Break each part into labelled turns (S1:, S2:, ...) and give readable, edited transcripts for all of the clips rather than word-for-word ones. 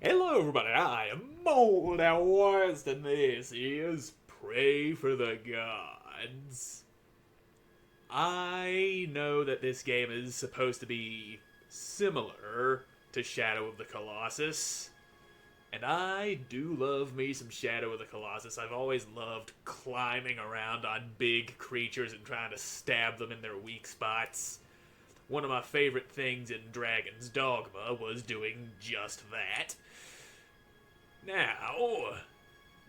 S1: Hello, everybody. I am Moldy, and this is Pray for the Gods. I know that this game is supposed to be similar to Shadow of the Colossus, and I do love me some Shadow of the Colossus. I've always loved climbing around on big creatures and trying to stab them in their weak spots. One of my favorite things in Dragon's Dogma was doing just that. Now,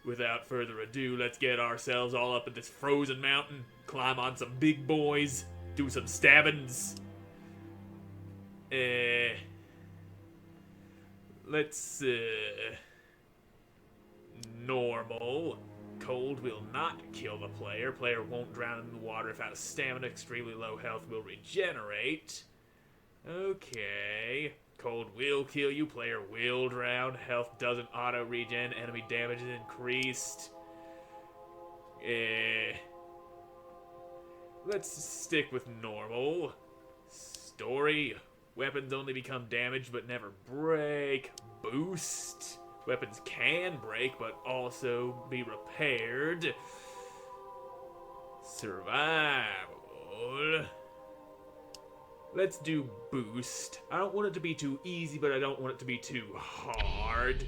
S1: without further ado, let's get ourselves all up in this frozen mountain, climb on some big boys, do some stabbings. Let's, normal. Cold will not kill the player. Player won't drown in the water if out of stamina. Extremely low health will regenerate. Okay. Cold will kill you. Player will drown. Health doesn't auto-regen. Enemy damage is increased. Let's stick with normal. Story. Weapons only become damaged but never break. Boost. Weapons can break, but also be repaired. Survival. Let's do boost. I don't want it to be too easy, but I don't want it to be too hard.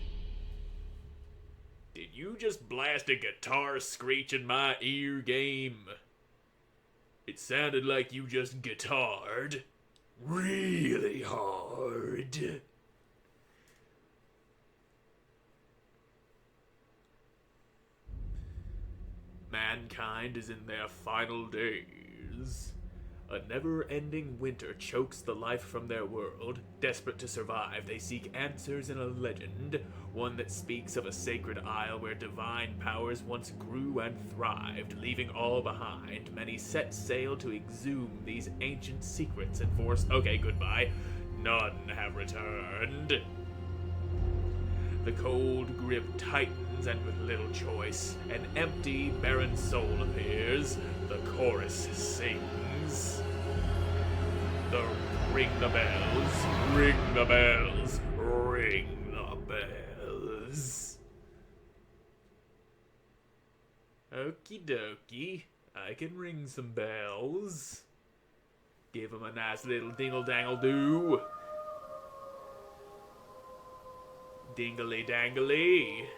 S1: Did you just blast a guitar screech in my ear, game? It sounded like you just guitared. Really hard. Mankind is in their final days. A never-ending winter chokes the life from their world. Desperate to survive, they seek answers in a legend, one that speaks of a sacred isle where divine powers once grew and thrived. Leaving all behind, many set sail to exhume these ancient secrets and force... Okay, goodbye. None have returned. The cold grip tightens, and with little choice, an empty, barren soul appears. The chorus sings. Ring the bells, ring the bells, ring the bells. Okie dokie, I can ring some bells. Give 'em a nice little dingle-dangle-doo. Dingly-dangly.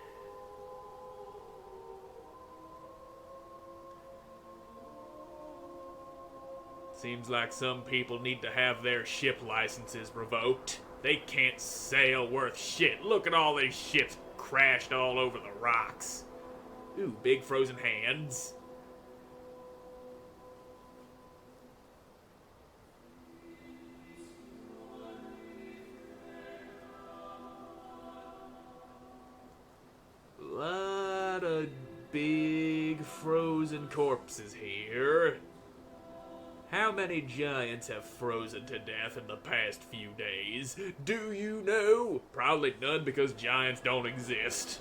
S1: Seems like some people need to have their ship licenses revoked. They can't sail worth shit. Look at all these ships crashed all over the rocks. Ooh, big frozen hands. Lot of big frozen corpses here. How many giants have frozen to death in the past few days? Do you know? Probably none, because giants don't exist.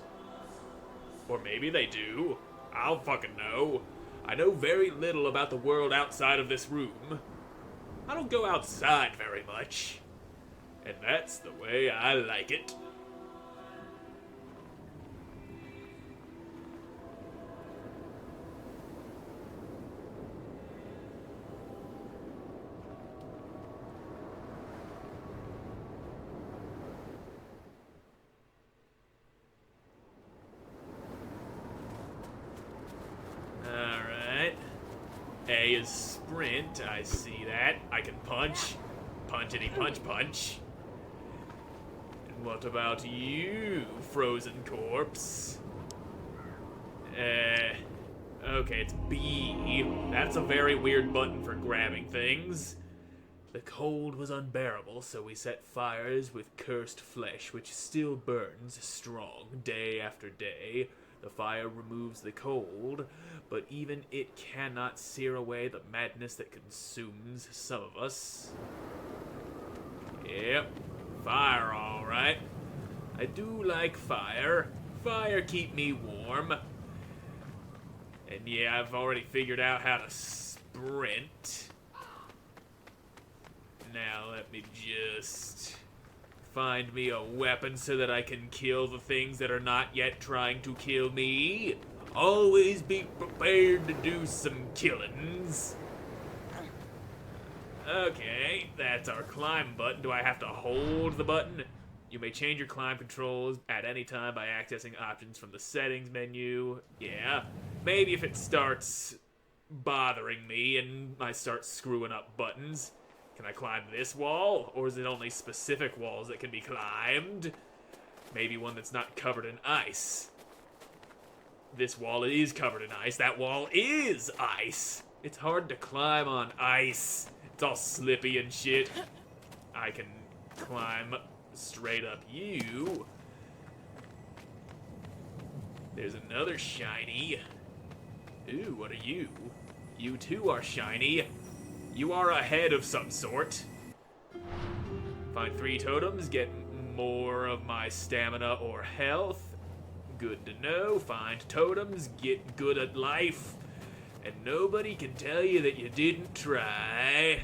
S1: Or maybe they do. I don't fucking know. I know very little about the world outside of this room. I don't go outside very much. And that's the way I like it. A is sprint, I see that. I can punch. Punchity punch punch. And what about you, frozen corpse? Okay, it's B. That's a very weird button for grabbing things. The cold was unbearable, so we set fires with cursed flesh, which still burns strong day after day. The fire removes the cold, but even it cannot sear away the madness that consumes some of us. Yep, fire all right. I do like fire. Fire keep me warm. And yeah, I've already figured out how to sprint. Now let me just find me a weapon so that I can kill the things that are not yet trying to kill me. Always be prepared to do some killings. Okay, that's our climb button. Do I have to hold the button? You may change your climb controls at any time by accessing options from the settings menu. Yeah, maybe if it starts bothering me and I start screwing up buttons. Can I climb this wall? Or is it only specific walls that can be climbed? Maybe one that's not covered in ice. This wall is covered in ice. That wall is ice. It's hard to climb on ice. It's all slippy and shit. I can climb straight up you. There's another shiny. Ooh, what are you? You too are shiny. You are a head of some sort. Find 3 totems, get more of my stamina or health. Good to know. Find totems, get good at life. And nobody can tell you that you didn't try.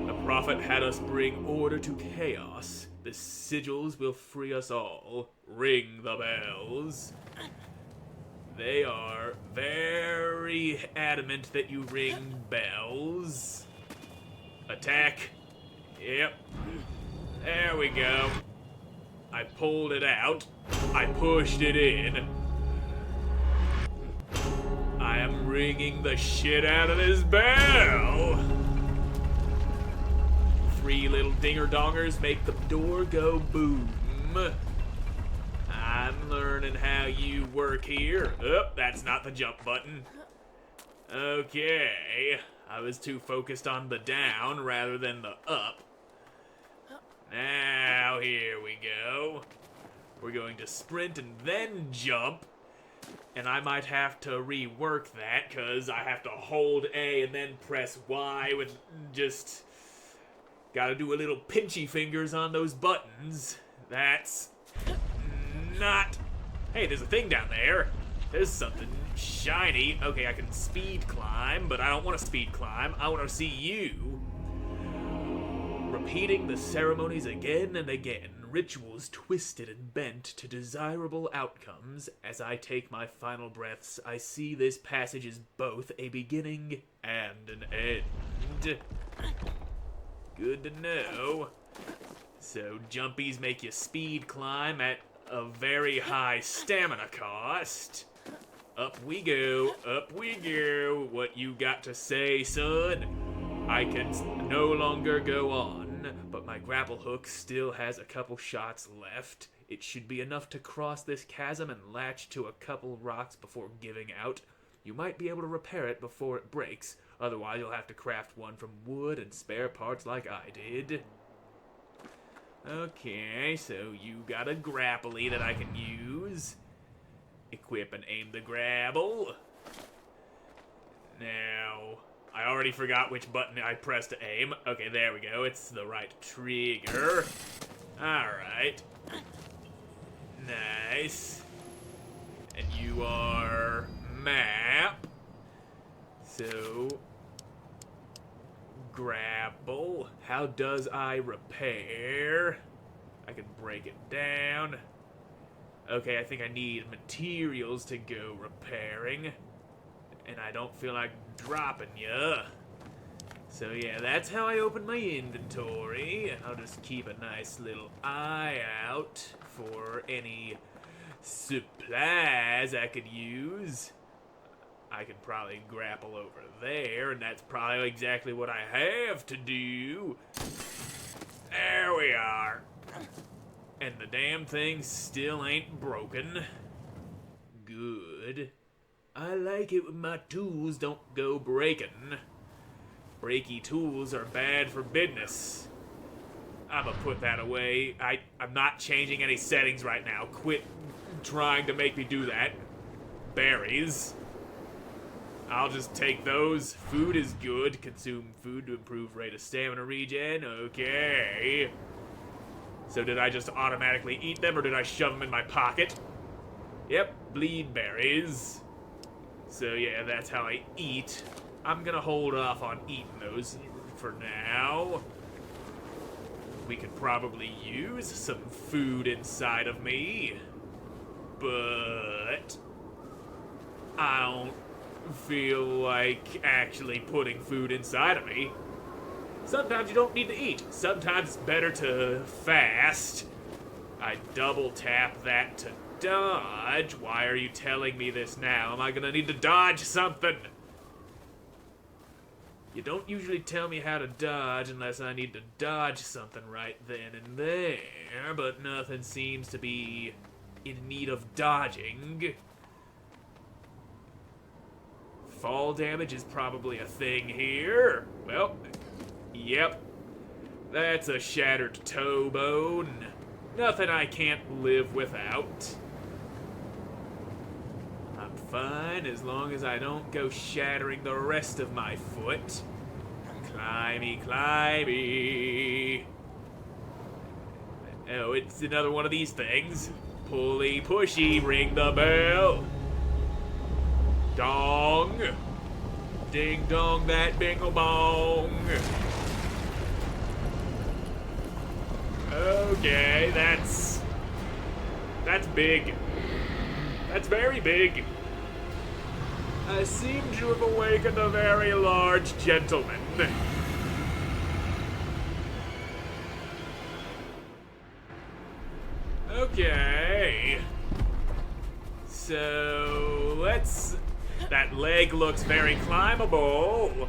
S1: The prophet had us bring order to chaos. The sigils will free us all. Ring the bells. They are very adamant that you ring bells. Attack. Yep. There we go. I pulled it out. I pushed it in. I am ringing the shit out of this bell. 3 little dinger-dongers make the door go boom. I'm learning how you work here. Oh, that's not the jump button. Okay. I was too focused on the down rather than the up. Now, here we go. We're going to sprint and then jump. And I might have to rework that, because I have to hold A and then press Y with just... Gotta do a little pinchy fingers on those buttons. That's... not... Hey, there's a thing down there. There's something shiny. Okay, I can speed climb, but I don't want to speed climb. I want to see you. Repeating the ceremonies again and again. Rituals twisted and bent to desirable outcomes. As I take my final breaths, I see this passage is both a beginning and an end. Good to know. So jumpies make you speed climb at a very high stamina cost. Up we go, up we go. What you got to say, son? I can no longer go on, but my grapple hook still has a couple shots left. It should be enough to cross this chasm and latch to a couple rocks before giving out. You might be able to repair it before it breaks. Otherwise, you'll have to craft one from wood and spare parts like I did. Okay, so you got a grapply that I can use. Equip and aim the grapple. Now, I already forgot which button I pressed to aim. Okay, there we go. It's the right trigger. Alright. Nice. And you are map. So, grapple. How does I repair? I can break it down. Okay, I think I need materials to go repairing. And I don't feel like dropping ya. So yeah, that's how I open my inventory. I'll just keep a nice little eye out for any supplies I could use. I could probably grapple over there, and that's probably exactly what I have to do. There we are. And the damn thing still ain't broken. Good. I like it when my tools don't go breaking. Breaky tools are bad for business. I'ma put that away. I'm not changing any settings right now. Quit trying to make me do that. Berries. I'll just take those. Food is good. Consume food to improve rate of stamina regen. Okay. So did I just automatically eat them, or did I shove them in my pocket? Yep, bleed berries. So yeah, that's how I eat. I'm gonna hold off on eating those for now. we could probably use some food inside of me. But I don't feel like actually putting food inside of me. Sometimes you don't need to eat. Sometimes it's better to fast. I double tap that to dodge. Why are you telling me this now? Am I gonna need to dodge something? You don't usually tell me how to dodge unless I need to dodge something right then and there, but nothing seems to be in need of dodging. Fall damage is probably a thing here. Well, yep. That's a shattered toe bone. Nothing I can't live without. I'm fine as long as I don't go shattering the rest of my foot. Climby, climby. Oh, it's another one of these things. Pulley, pushy, ring the bell. Dong. Ding dong that bingle bong. Okay, that's big. That's very big. I seem to have awakened a very large gentleman. Okay. So, that leg looks very climbable.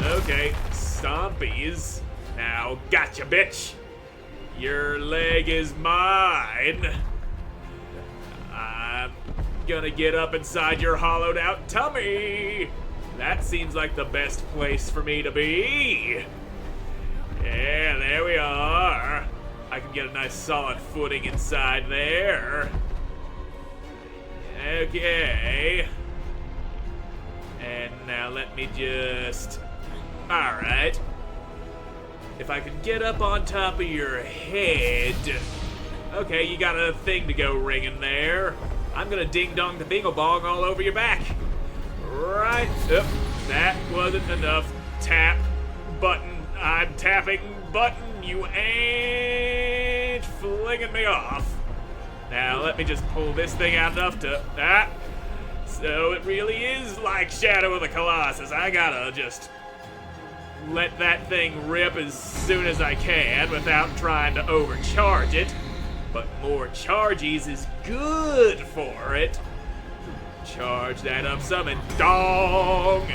S1: Okay, stompies. Now, gotcha, bitch. Your leg is mine. I'm gonna get up inside your hollowed out tummy. That seems like the best place for me to be. Yeah, there we are. I can get a nice solid footing inside there. Okay. And now let me just... Alright. If I can get up on top of your head... Okay, you got a thing to go ringing there. I'm gonna ding-dong the bingle-bong all over your back. Right. Oh, that wasn't enough. Tap. Button. I'm tapping button. You ain't flinging me off. Now, let me just pull this thing out enough to... So it really is like Shadow of the Colossus. I gotta just let that thing rip as soon as I can without trying to overcharge it. But more charges is good for it. Charge that up some and dong!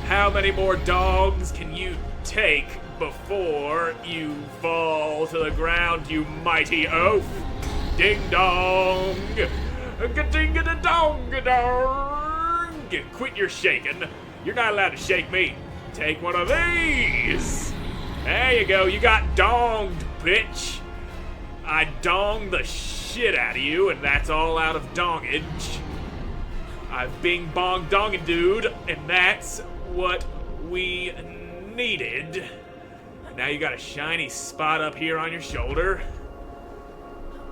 S1: How many more dongs can you take before you fall to the ground, you mighty oaf? Ding dong! Ga-ding-ga-da-dong-ga-dong! Quit your shaking. You're not allowed to shake me. Take one of these. There you go. You got donged, bitch. I donged the shit out of you, and that's all out of dongage. I've bing bong donged, dude, and that's what we needed. Now you got a shiny spot up here on your shoulder.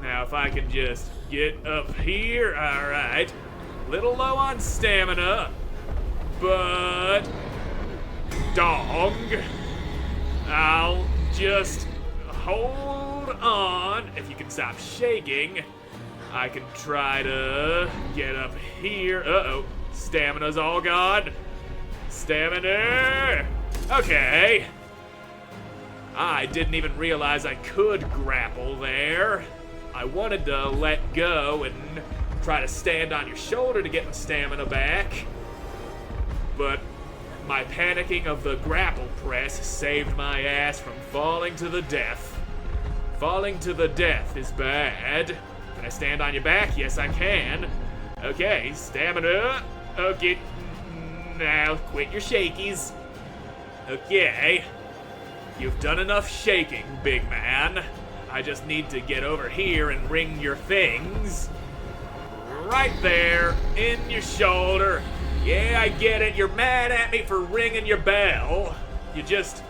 S1: Now if I can just get up here, alright. Little low on stamina, but dong. I'll just hold on. If you can stop shaking, I can try to get up here. Uh-oh, stamina's all gone. Stamina! Okay. I didn't even realize I could grapple there. I wanted to let go and try to stand on your shoulder to get my stamina back. But my panicking of the grapple press saved my ass from falling to the death. Falling to the death is bad. Can I stand on your back? Yes, I can. Okay, stamina. Okay, now quit your shakies. Okay. You've done enough shaking, big man. I just need to get over here and ring your things. Right there, in your shoulder. Yeah, I get it. You're mad at me for ringing your bell. You just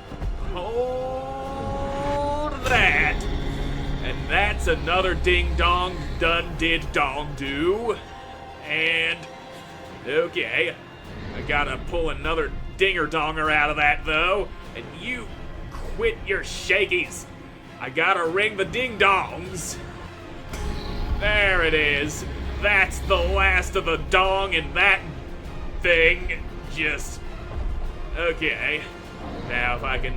S1: hold that. And that's another ding-dong done-did-dong-do. And, okay. I gotta pull another dinger-donger out of that, though. And you quit your shakies. I gotta ring the ding-dongs. There it is. That's the last of the dong in that thing. Just... Okay. Now if I can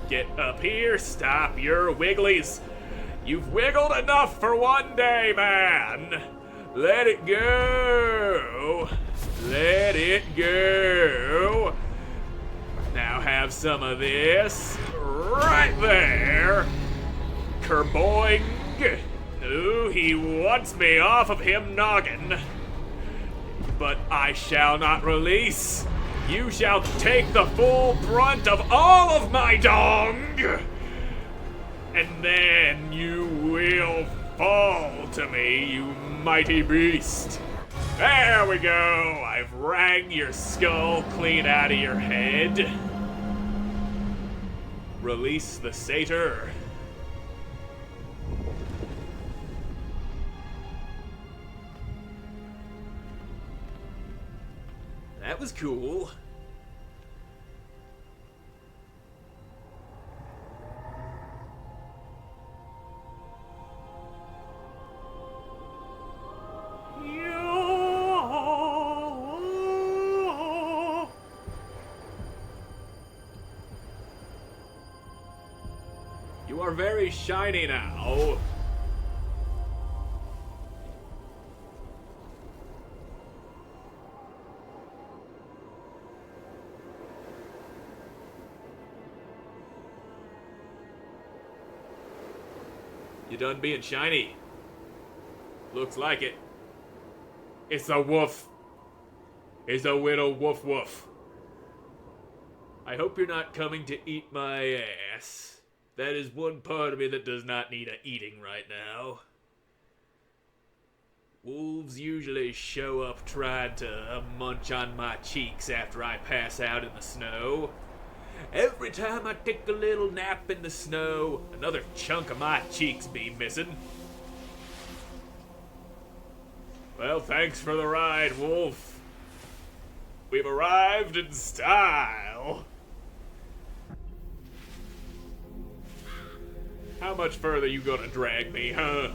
S1: get up here, stop your wigglies. You've wiggled enough for one day, man. Let it go. Let it go. Now have some of this. Right there. Kerboing. Ooh, he wants me off of him noggin. But I shall not release. You shall take the full brunt of all of my dong. And then you will fall to me, you mighty beast. There we go. I've wrung your skull clean out of your head. Release the satyr. That was cool. You are very shiny now. You done being shiny? Looks like it. It's a woof. It's a little woof woof. I hope you're not coming to eat my ass. That is one part of me that does not need a eating right now. Wolves usually show up trying to munch on my cheeks after I pass out in the snow. Every time I take a little nap in the snow, another chunk of my cheeks be missing. Well, thanks for the ride, Wolf. We've arrived in style. How much further you gonna drag me, huh?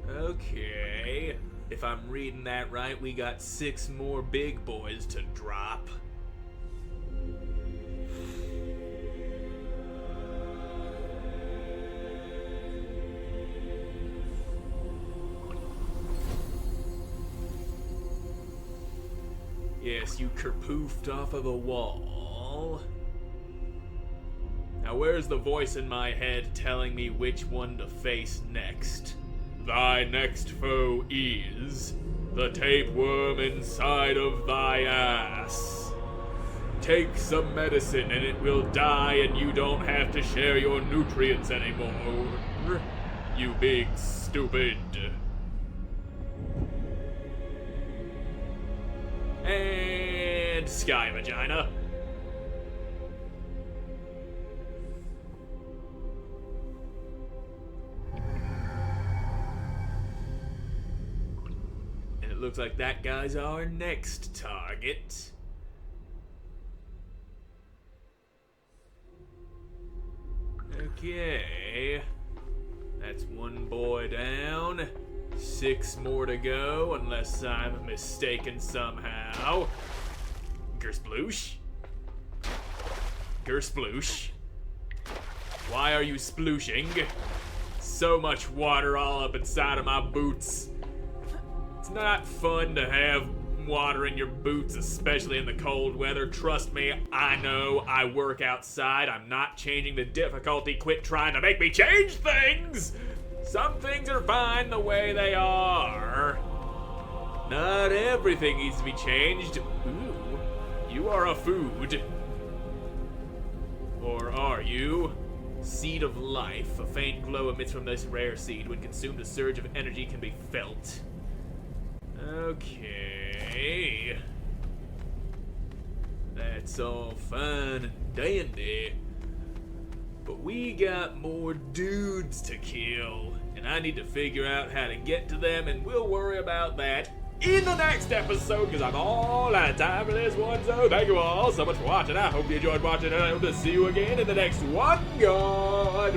S1: Okay, if I'm reading that right, we got 6 more big boys to drop. Yes, you kerpoofed off of a wall. Now where's the voice in my head telling me which one to face next? Thy next foe is the tapeworm inside of thy ass. Take some medicine and it will die and you don't have to share your nutrients anymore. You big stupid. And sky vagina. It looks like that guy's our next target. Okay. That's 1 boy down. 6 more to go, unless I'm mistaken somehow. Gersploosh. Gersploosh. Why are you splooshing? So much water all up inside of my boots. It's not fun to have water in your boots, especially in the cold weather. Trust me, I know. I work outside. I'm not changing the difficulty. Quit trying to make me change things! Some things are fine the way they are. Not everything needs to be changed. Ooh, you are a food. Or are you? Seed of life. A faint glow emits from this rare seed. When consumed, a surge of energy can be felt. Okay. That's all fine and dandy. But we got more dudes to kill. And I need to figure out how to get to them, and we'll worry about that in the next episode, because I'm all out of time for this one. So thank you all so much for watching. I hope you enjoyed watching, and I hope to see you again in the next one. Goodbye.